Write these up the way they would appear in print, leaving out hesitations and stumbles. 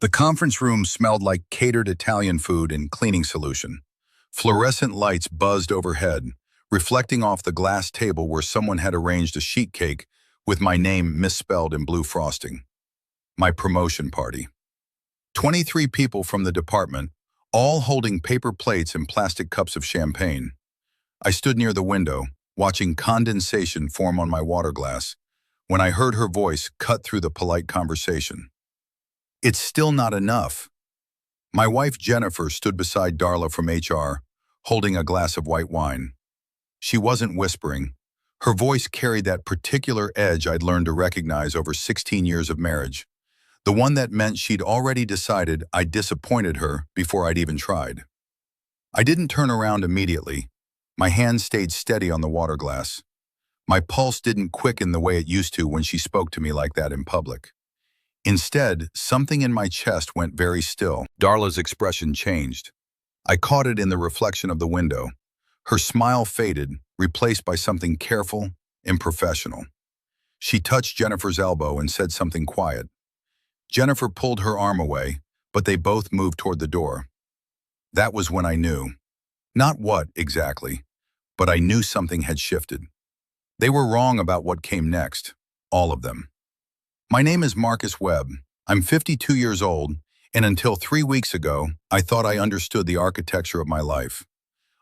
The conference room smelled like catered Italian food and cleaning solution. Fluorescent lights buzzed overhead, reflecting off the glass table where someone had arranged a sheet cake with my name misspelled in blue frosting. My promotion party. 23 people from the department, all holding paper plates and plastic cups of champagne. I stood near the window, watching condensation form on my water glass, when I heard her voice cut through the polite conversation. It's still not enough. My wife Jennifer stood beside Darla from HR, holding a glass of white wine. She wasn't whispering. Her voice carried that particular edge I'd learned to recognize over 16 years of marriage. The one that meant she'd already decided I'd disappointed her before I'd even tried. I didn't turn around immediately. My hand stayed steady on the water glass. My pulse didn't quicken the way it used to when she spoke to me like that in public. Instead, something in my chest went very still. Darla's expression changed. I caught it in the reflection of the window. Her smile faded, replaced by something careful and professional. She touched Jennifer's elbow and said something quiet. Jennifer pulled her arm away, but they both moved toward the door. That was when I knew. Not what, exactly, but I knew something had shifted. They were wrong about what came next, all of them. My name is Marcus Webb. I'm 52 years old, and until 3 weeks ago, I thought I understood the architecture of my life.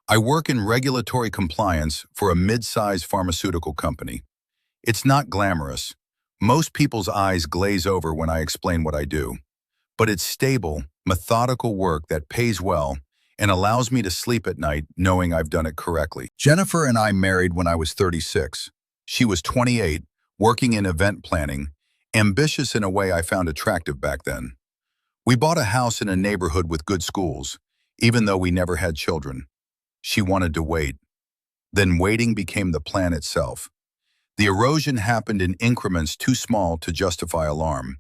I work in regulatory compliance for a mid-sized pharmaceutical company. It's not glamorous. Most people's eyes glaze over when I explain what I do. But it's stable, methodical work that pays well and allows me to sleep at night knowing I've done it correctly. Jennifer and I married when I was 36. She was 28, working in event planning, ambitious in a way I found attractive back then. We bought a house in a neighborhood with good schools, even though we never had children. She wanted to wait. Then waiting became the plan itself. The erosion happened in increments too small to justify alarm.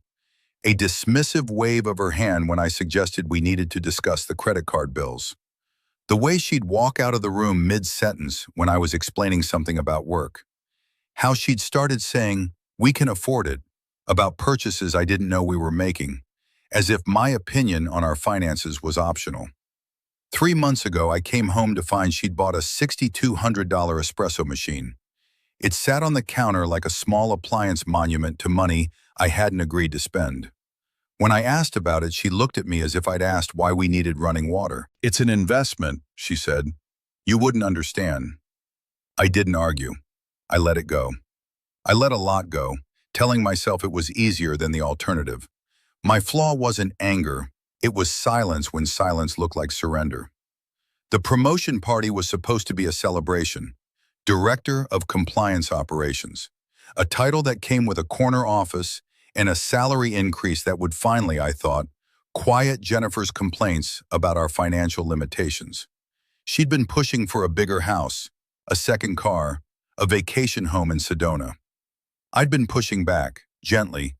A dismissive wave of her hand when I suggested we needed to discuss the credit card bills. The way she'd walk out of the room mid-sentence when I was explaining something about work. How she'd started saying, "We can afford it," about purchases I didn't know we were making, as if my opinion on our finances was optional. 3 months ago, I came home to find she'd bought a $6,200 espresso machine. It sat on the counter like a small appliance monument to money I hadn't agreed to spend. When I asked about it, she looked at me as if I'd asked why we needed running water. "It's an investment," she said. "You wouldn't understand." I didn't argue. I let it go. I let a lot go, telling myself it was easier than the alternative. My flaw wasn't anger. It was silence when silence looked like surrender. The promotion party was supposed to be a celebration. Director of Compliance Operations, a title that came with a corner office and a salary increase that would finally, I thought, quiet Jennifer's complaints about our financial limitations. She'd been pushing for a bigger house, a second car, a vacation home in Sedona. I'd been pushing back, gently,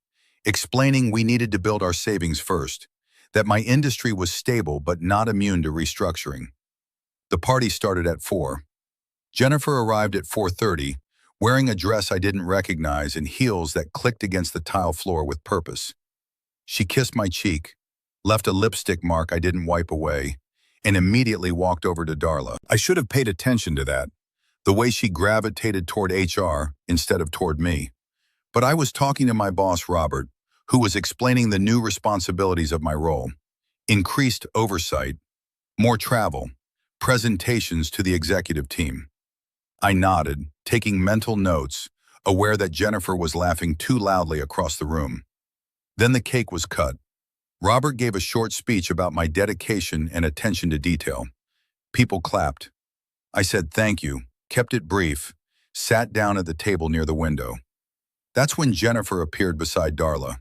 explaining we needed to build our savings first, that my industry was stable but not immune to restructuring. The party started at 4. Jennifer arrived at 4:30, wearing a dress I didn't recognize and heels that clicked against the tile floor with purpose. She kissed my cheek, left a lipstick mark I didn't wipe away, and immediately walked over to Darla. I should have paid attention to that, the way she gravitated toward HR instead of toward me. But I was talking to my boss, Robert, who was explaining the new responsibilities of my role. Increased oversight, more travel, presentations to the executive team. I nodded, taking mental notes, aware that Jennifer was laughing too loudly across the room. Then the cake was cut. Robert gave a short speech about my dedication and attention to detail. People clapped. I said thank you, kept it brief, sat down at the table near the window. That's when Jennifer appeared beside Darla.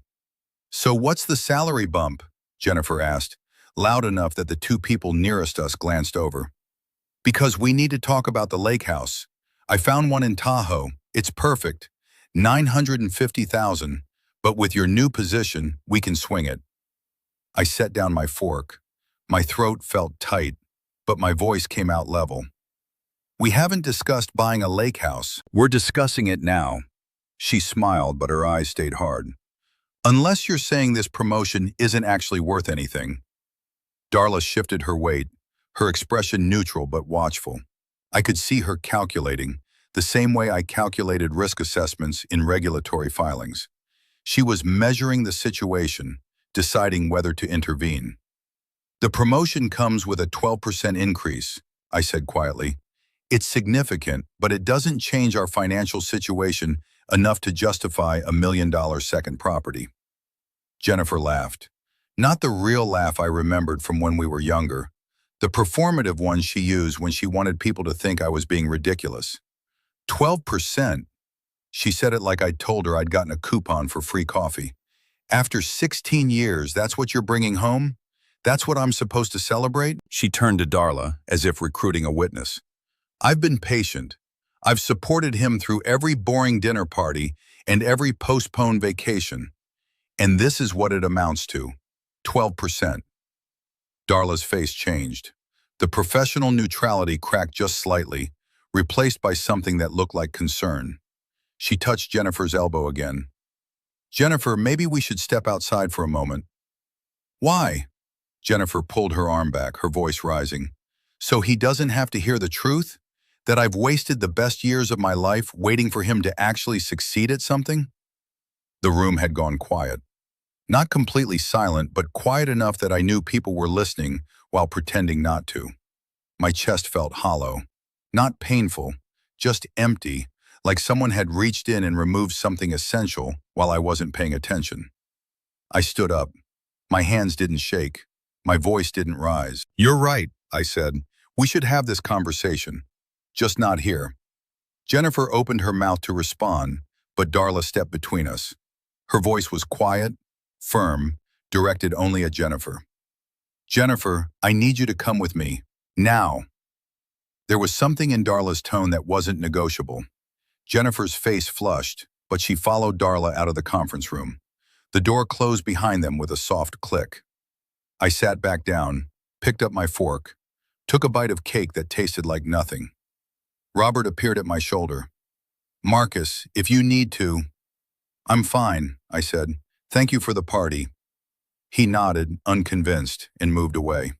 "So what's the salary bump?" Jennifer asked, loud enough that the two people nearest us glanced over. "Because we need to talk about the lake house. I found one in Tahoe. It's perfect. $950,000, but with your new position, we can swing it." I set down my fork. My throat felt tight, but my voice came out level. "We haven't discussed buying a lake house. We're discussing it now." She smiled, but her eyes stayed hard. Unless you're saying this promotion isn't actually worth anything. Darla shifted her weight, her expression neutral but watchful. I could see her calculating, the same way I calculated risk assessments in regulatory filings. She was measuring the situation, deciding whether to intervene. The promotion comes with a 12% increase, I said quietly. It's significant, but it doesn't change our financial situation enough to justify $1 million second property. Jennifer laughed. Not the real laugh I remembered from when we were younger, the performative one she used when she wanted people to think I was being ridiculous. 12%? She said it like I'd told her I'd gotten a coupon for free coffee. After 16 years, that's what you're bringing home? That's what I'm supposed to celebrate? She turned to Darla, as if recruiting a witness. I've been patient. I've supported him through every boring dinner party and every postponed vacation. And this is what it amounts to, 12%. Darla's face changed. The professional neutrality cracked just slightly, replaced by something that looked like concern. She touched Jennifer's elbow again. Jennifer, maybe we should step outside for a moment. Why? Jennifer pulled her arm back, her voice rising. So he doesn't have to hear the truth? That I've wasted the best years of my life waiting for him to actually succeed at something? The room had gone quiet. Not completely silent, but quiet enough that I knew people were listening while pretending not to. My chest felt hollow. Not painful, just empty, like someone had reached in and removed something essential while I wasn't paying attention. I stood up. My hands didn't shake. My voice didn't rise. You're right, I said. We should have this conversation. Just not here. Jennifer opened her mouth to respond, but Darla stepped between us. Her voice was quiet, firm, directed only at Jennifer. Jennifer, I need you to come with me. Now. There was something in Darla's tone that wasn't negotiable. Jennifer's face flushed, but she followed Darla out of the conference room. The door closed behind them with a soft click. I sat back down, picked up my fork, took a bite of cake that tasted like nothing. Robert appeared at my shoulder. Marcus, if you need to. I'm fine, I said. Thank you for the party. He nodded, unconvinced, and moved away.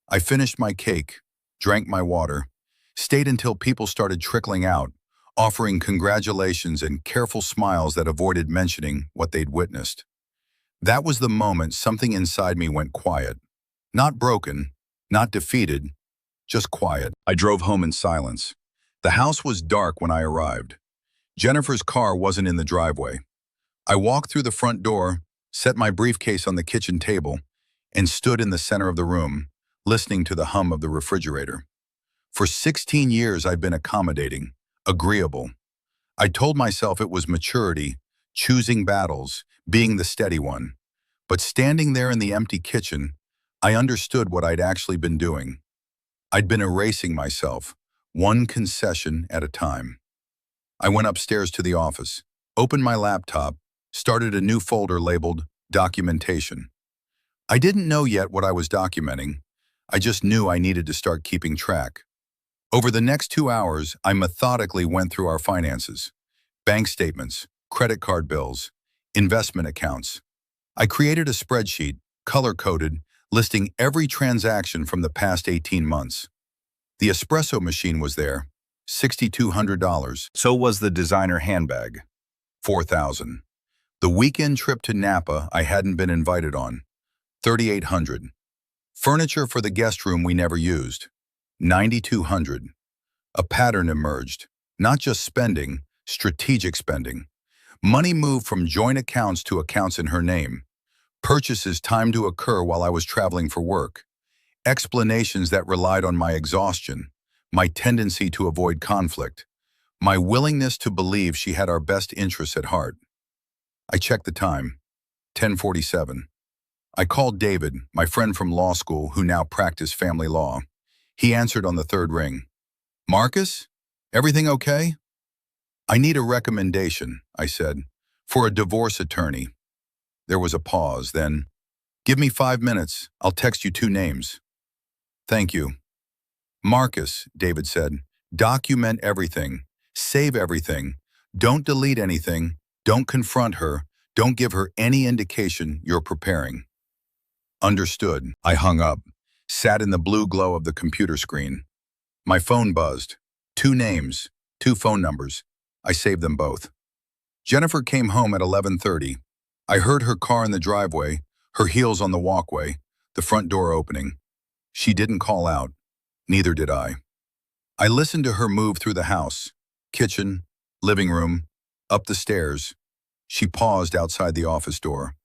I finished my cake, drank my water, stayed until people started trickling out, offering congratulations and careful smiles that avoided mentioning what they'd witnessed. That was the moment something inside me went quiet. Not broken, not defeated, just quiet. I drove home in silence. The house was dark when I arrived. Jennifer's car wasn't in the driveway. I walked through the front door, set my briefcase on the kitchen table, and stood in the center of the room, listening to the hum of the refrigerator. For 16 years I've been accommodating, agreeable. I told myself it was maturity, choosing battles, being the steady one. But standing there in the empty kitchen, I understood what I'd actually been doing. I'd been erasing myself, one concession at a time. I went upstairs to the office, opened my laptop, started a new folder labeled Documentation. I didn't know yet what I was documenting. I just knew I needed to start keeping track. Over the next 2 hours, I methodically went through our finances, bank statements, credit card bills, investment accounts. I created a spreadsheet, color-coded, listing every transaction from the past 18 months. The espresso machine was there, $6,200. So was the designer handbag, $4,000. The weekend trip to Napa I hadn't been invited on, $3,800. Furniture for the guest room we never used, $9,200. A pattern emerged, not just spending, strategic spending. Money moved from joint accounts to accounts in her name. Purchases timed to occur while I was traveling for work. Explanations that relied on my exhaustion, my tendency to avoid conflict, my willingness to believe she had our best interests at heart. I checked the time, 10:47. I called David, my friend from law school who now practiced family law. He answered on the third ring. Marcus, everything okay? I need a recommendation, I said, for a divorce attorney. There was a pause, then, give me 5 minutes, I'll text you 2 names. Thank you. Marcus, David said, document everything, save everything, don't delete anything, don't confront her, Don't give her any indication you're preparing. Understood. I hung up, sat in the blue glow of the computer screen. My phone buzzed. 2 names, 2 phone numbers. I saved them both. Jennifer came home at 11:30. I heard her car in the driveway, her heels on the walkway, the front door opening. She didn't call out. Neither did I. I listened to her move through the house, kitchen, living room, up the stairs. She paused outside the office door.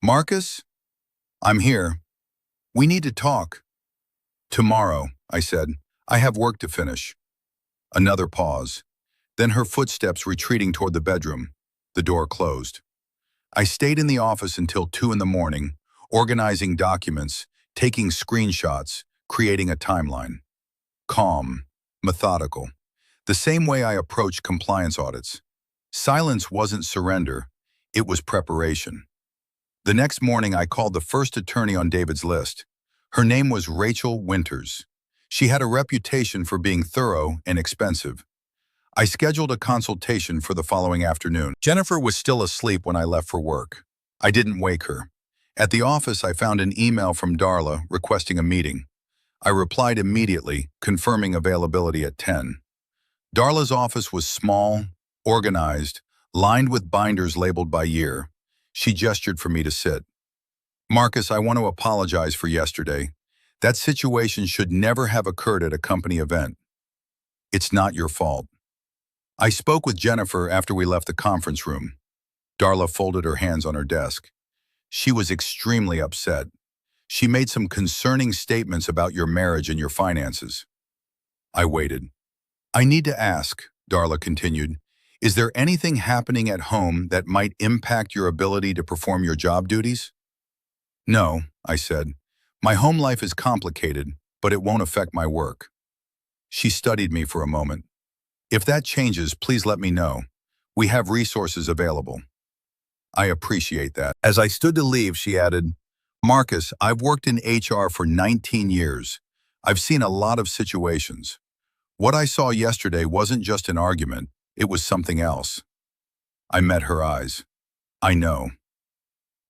Marcus? I'm here. We need to talk. Tomorrow, I said. I have work to finish. Another pause. Then her footsteps retreating toward the bedroom. The door closed. I stayed in the office until 2 in the morning, organizing documents, taking screenshots, creating a timeline. Calm, methodical. The same way I approach compliance audits. Silence wasn't surrender, it was preparation. The next morning I called the first attorney on David's list. Her name was Rachel Winters. She had a reputation for being thorough and expensive. I scheduled a consultation for the following afternoon. Jennifer was still asleep when I left for work. I didn't wake her. At the office, I found an email from Darla requesting a meeting. I replied immediately, confirming availability at 10. Darla's office was small, organized, lined with binders labeled by year. She gestured for me to sit. Marcus, I want to apologize for yesterday. That situation should never have occurred at a company event. It's not your fault. I spoke with Jennifer after we left the conference room. Darla folded her hands on her desk. She was extremely upset. She made some concerning statements about your marriage and your finances. I waited. I need to ask, Darla continued, is there anything happening at home that might impact your ability to perform your job duties? No, I said. My home life is complicated, but it won't affect my work. She studied me for a moment. If that changes, please let me know. We have resources available. I appreciate that. As I stood to leave, she added, Marcus, I've worked in HR for 19 years. I've seen a lot of situations. What I saw yesterday wasn't just an argument, it was something else. I met her eyes. I know.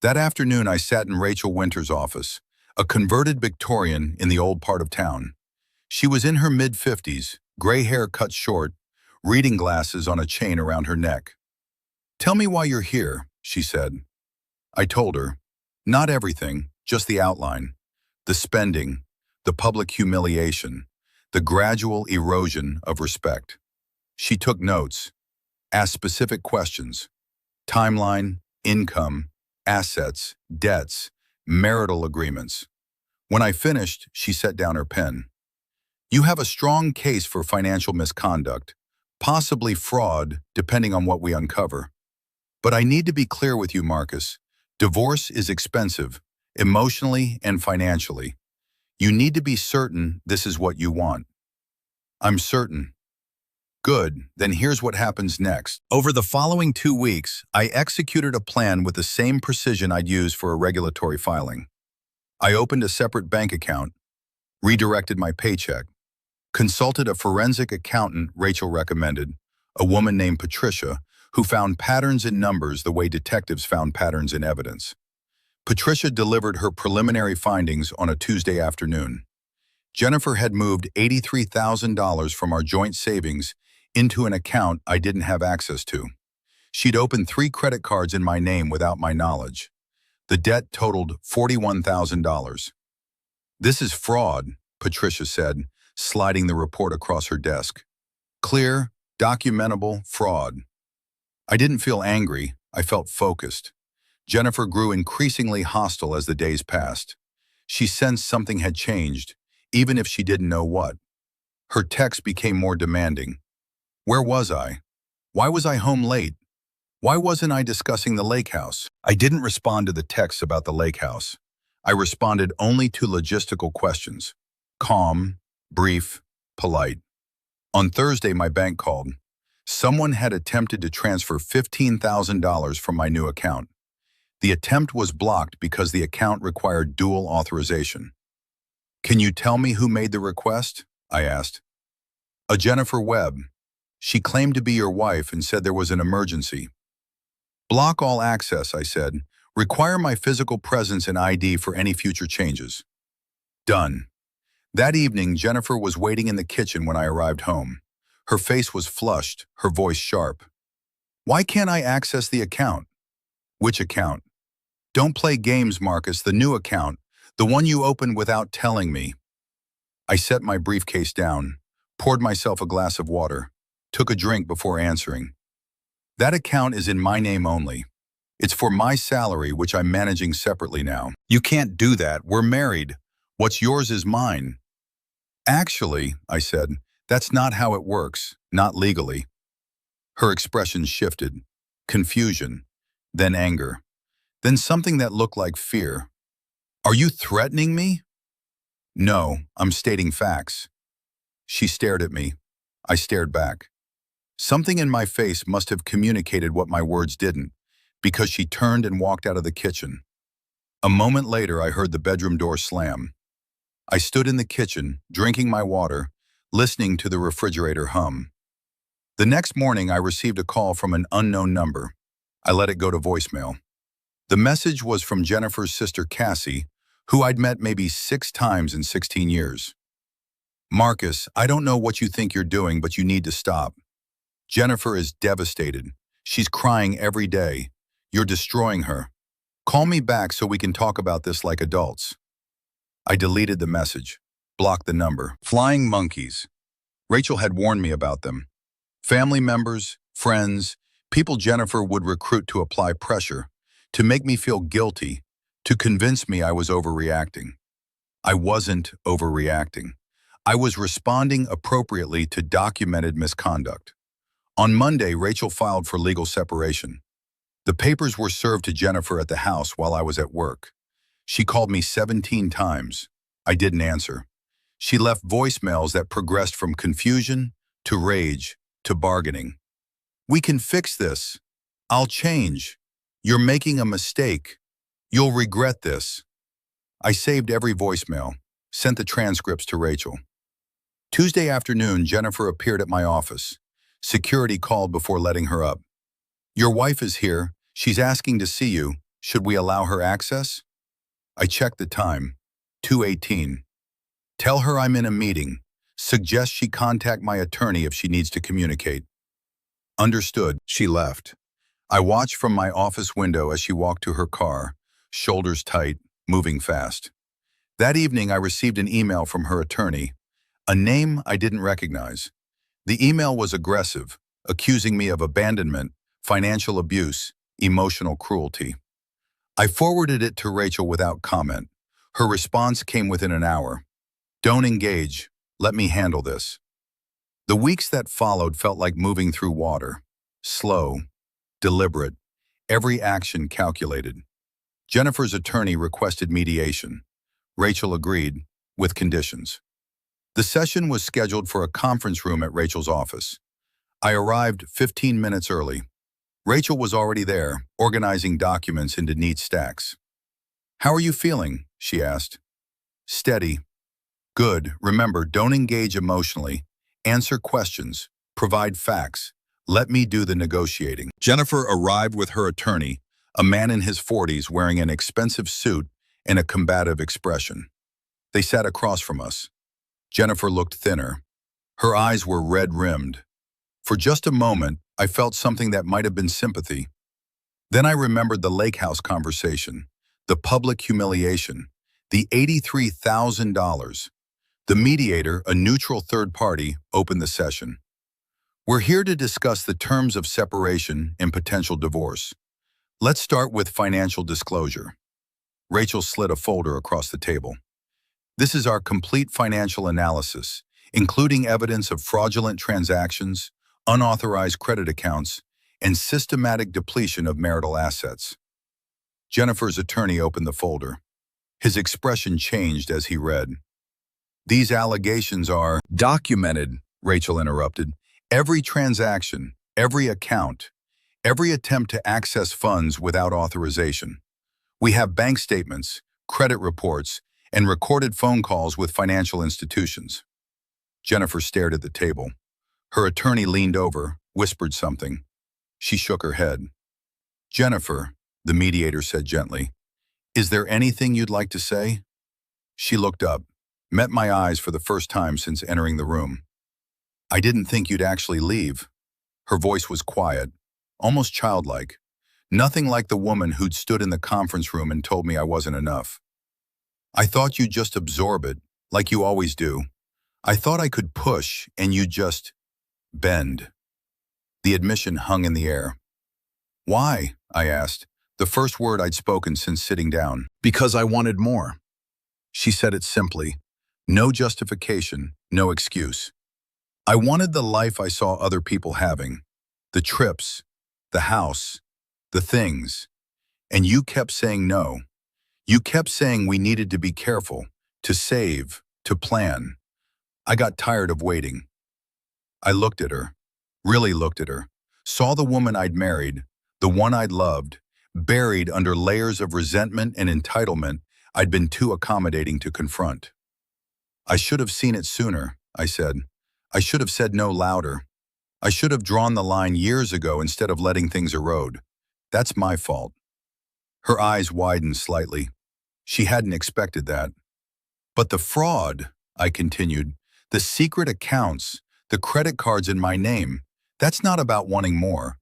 That afternoon, I sat in Rachel Winters' office, a converted Victorian in the old part of town. She was in her mid-50s, gray hair cut short, reading glasses on a chain around her neck. Tell me why you're here, she said. I told her, not everything, just the outline, the spending, the public humiliation, the gradual erosion of respect. She took notes, asked specific questions, timeline, income, assets, debts, marital agreements. When I finished, she set down her pen. You have a strong case for financial misconduct, possibly fraud, depending on what we uncover. But I need to be clear with you, Marcus. Divorce is expensive, emotionally and financially. You need to be certain this is what you want. I'm certain. Good, then here's what happens next. Over the following 2 weeks, I executed a plan with the same precision I'd use for a regulatory filing. I opened a separate bank account, redirected my paycheck, consulted a forensic accountant Rachel recommended, a woman named Patricia, who found patterns in numbers the way detectives found patterns in evidence. Patricia delivered her preliminary findings on a Tuesday afternoon. Jennifer had moved $83,000 from our joint savings into an account I didn't have access to. She'd opened 3 credit cards in my name without my knowledge. The debt totaled $41,000. This is fraud, Patricia said, sliding the report across her desk. Clear, documentable fraud. I didn't feel angry, I felt focused. Jennifer grew increasingly hostile as the days passed. She sensed something had changed, even if she didn't know what. Her texts became more demanding. Where was I? Why was I home late? Why wasn't I discussing the lake house? I didn't respond to the texts about the lake house. I responded only to logistical questions. Calm, brief, polite. On Thursday, my bank called. Someone had attempted to transfer $15,000 from my new account. The attempt was blocked because the account required dual authorization. Can you tell me who made the request? I asked. A Jennifer Webb. She claimed to be your wife and said there was an emergency. Block all access, I said. Require my physical presence and ID for any future changes. Done. That evening, Jennifer was waiting in the kitchen when I arrived home. Her face was flushed, her voice sharp. Why can't I access the account? Which account? Don't play games, Marcus, the new account, the one you opened without telling me. I set my briefcase down, poured myself a glass of water, took a drink before answering. That account is in my name only. It's for my salary, which I'm managing separately now. You can't do that. We're married. What's yours is mine. Actually, I said, that's not how it works, not legally. Her expression shifted. Confusion, then anger, then something that looked like fear. Are you threatening me? No, I'm stating facts. She stared at me. I stared back. Something in my face must have communicated what my words didn't, because she turned and walked out of the kitchen. A moment later, I heard the bedroom door slam. I stood in the kitchen, drinking my water, listening to the refrigerator hum. The next morning, I received a call from an unknown number. I let it go to voicemail. The message was from Jennifer's sister Cassie, who I'd met maybe 6 times in 16 years. Marcus, I don't know what you think you're doing, but you need to stop. Jennifer is devastated. She's crying every day. You're destroying her. Call me back so we can talk about this like adults. I deleted the message, blocked the number. Flying monkeys. Rachel had warned me about them. Family members, friends, people Jennifer would recruit to apply pressure, to make me feel guilty, to convince me I was overreacting. I wasn't overreacting. I was responding appropriately to documented misconduct. On Monday, Rachel filed for legal separation. The papers were served to Jennifer at the house while I was at work. She called me 17 times. I didn't answer. She left voicemails that progressed from confusion to rage to bargaining. We can fix this. I'll change. You're making a mistake. You'll regret this. I saved every voicemail, sent the transcripts to Rachel. Tuesday afternoon, Jennifer appeared at my office. Security called before letting her up. Your wife is here. She's asking to see you. Should we allow her access? I checked the time. 2:18. Tell her I'm in a meeting. Suggest she contact my attorney if she needs to communicate. Understood. She left. I watched from my office window as she walked to her car, shoulders tight, moving fast. That evening, I received an email from her attorney, a name I didn't recognize. The email was aggressive, accusing me of abandonment, financial abuse, emotional cruelty. I forwarded it to Rachel without comment. Her response came within an hour. Don't engage. Let me handle this. The weeks that followed felt like moving through water. Slow, deliberate, every action calculated. Jennifer's attorney requested mediation. Rachel agreed, with conditions. The session was scheduled for a conference room at Rachel's office. I arrived 15 minutes early. Rachel was already there, organizing documents into neat stacks. How are you feeling? She asked. Steady. Good. Remember, don't engage emotionally. Answer questions. Provide facts. Let me do the negotiating. Jennifer arrived with her attorney, a man in his 40s wearing an expensive suit and a combative expression. They sat across from us. Jennifer looked thinner. Her eyes were red-rimmed. For just a moment, I felt something that might have been sympathy. Then I remembered the lake house conversation, the public humiliation, the $83,000. The mediator, a neutral third party, opened the session. We're here to discuss the terms of separation and potential divorce. Let's start with financial disclosure. Rachel slid a folder across the table. This is our complete financial analysis, including evidence of fraudulent transactions, unauthorized credit accounts, and systematic depletion of marital assets. Jennifer's attorney opened the folder. His expression changed as he read. These allegations are documented, Rachel interrupted. Every transaction, every account, every attempt to access funds without authorization. We have bank statements, credit reports, and recorded phone calls with financial institutions. Jennifer stared at the table. Her attorney leaned over, whispered something. She shook her head. Jennifer, the mediator said gently, is there anything you'd like to say? She looked up, met my eyes for the first time since entering the room. I didn't think you'd actually leave. Her voice was quiet, almost childlike. Nothing like the woman who'd stood in the conference room and told me I wasn't enough. I thought you'd just absorb it, like you always do. I thought I could push and you'd just bend. The admission hung in the air. Why? I asked, the first word I'd spoken since sitting down. Because I wanted more. She said it simply. No justification, no excuse. I wanted the life I saw other people having. The trips, the house, the things. And you kept saying no. You kept saying we needed to be careful, to save, to plan. I got tired of waiting. I looked at her, really looked at her, saw the woman I'd married, the one I'd loved, buried under layers of resentment and entitlement I'd been too accommodating to confront. I should have seen it sooner, I said. I should have said no louder. I should have drawn the line years ago instead of letting things erode. That's my fault. Her eyes widened slightly. She hadn't expected that. But the fraud, I continued, the secret accounts, the credit cards in my name, that's not about wanting more.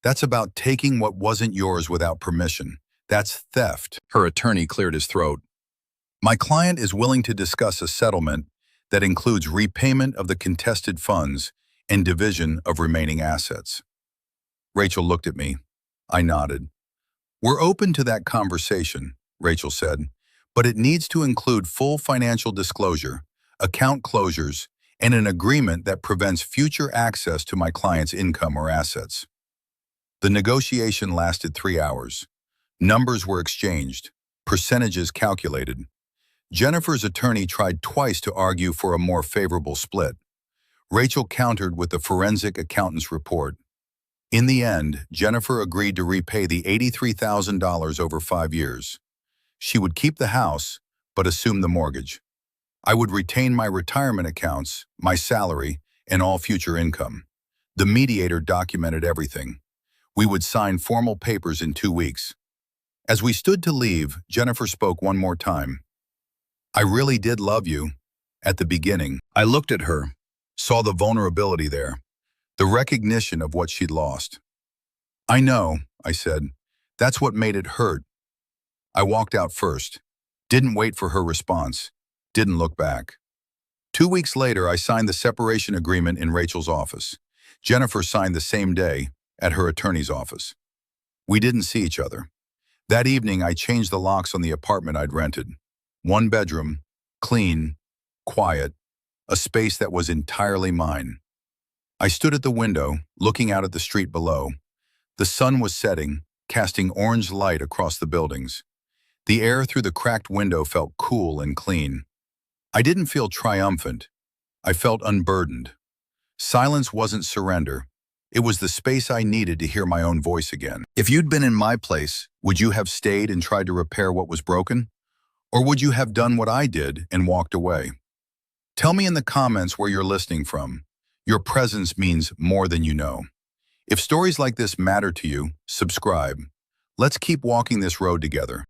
That's about taking what wasn't yours without permission. That's theft. Her attorney cleared his throat. My client is willing to discuss a settlement that includes repayment of the contested funds and division of remaining assets. Rachel looked at me. I nodded. We're open to that conversation, Rachel said, but it needs to include full financial disclosure, account closures, and an agreement that prevents future access to my client's income or assets. The negotiation lasted 3 hours. Numbers were exchanged, percentages calculated. Jennifer's attorney tried twice to argue for a more favorable split. Rachel countered with the forensic accountant's report. In the end, Jennifer agreed to repay the $83,000 over 5 years. She would keep the house, but assume the mortgage. I would retain my retirement accounts, my salary, and all future income. The mediator documented everything. We would sign formal papers in 2 weeks. As we stood to leave, Jennifer spoke one more time. I really did love you. At the beginning, I looked at her, saw the vulnerability there, the recognition of what she'd lost. I know, I said. That's what made it hurt. I walked out first, didn't wait for her response, didn't look back. 2 weeks later, I signed the separation agreement in Rachel's office. Jennifer signed the same day at her attorney's office. We didn't see each other. That evening, I changed the locks on the apartment I'd rented. 1 bedroom, clean, quiet, a space that was entirely mine. I stood at the window, looking out at the street below. The sun was setting, casting orange light across the buildings. The air through the cracked window felt cool and clean. I didn't feel triumphant. I felt unburdened. Silence wasn't surrender. It was the space I needed to hear my own voice again. If you'd been in my place, would you have stayed and tried to repair what was broken? Or would you have done what I did and walked away? Tell me in the comments where you're listening from. Your presence means more than you know. If stories like this matter to you, subscribe. Let's keep walking this road together.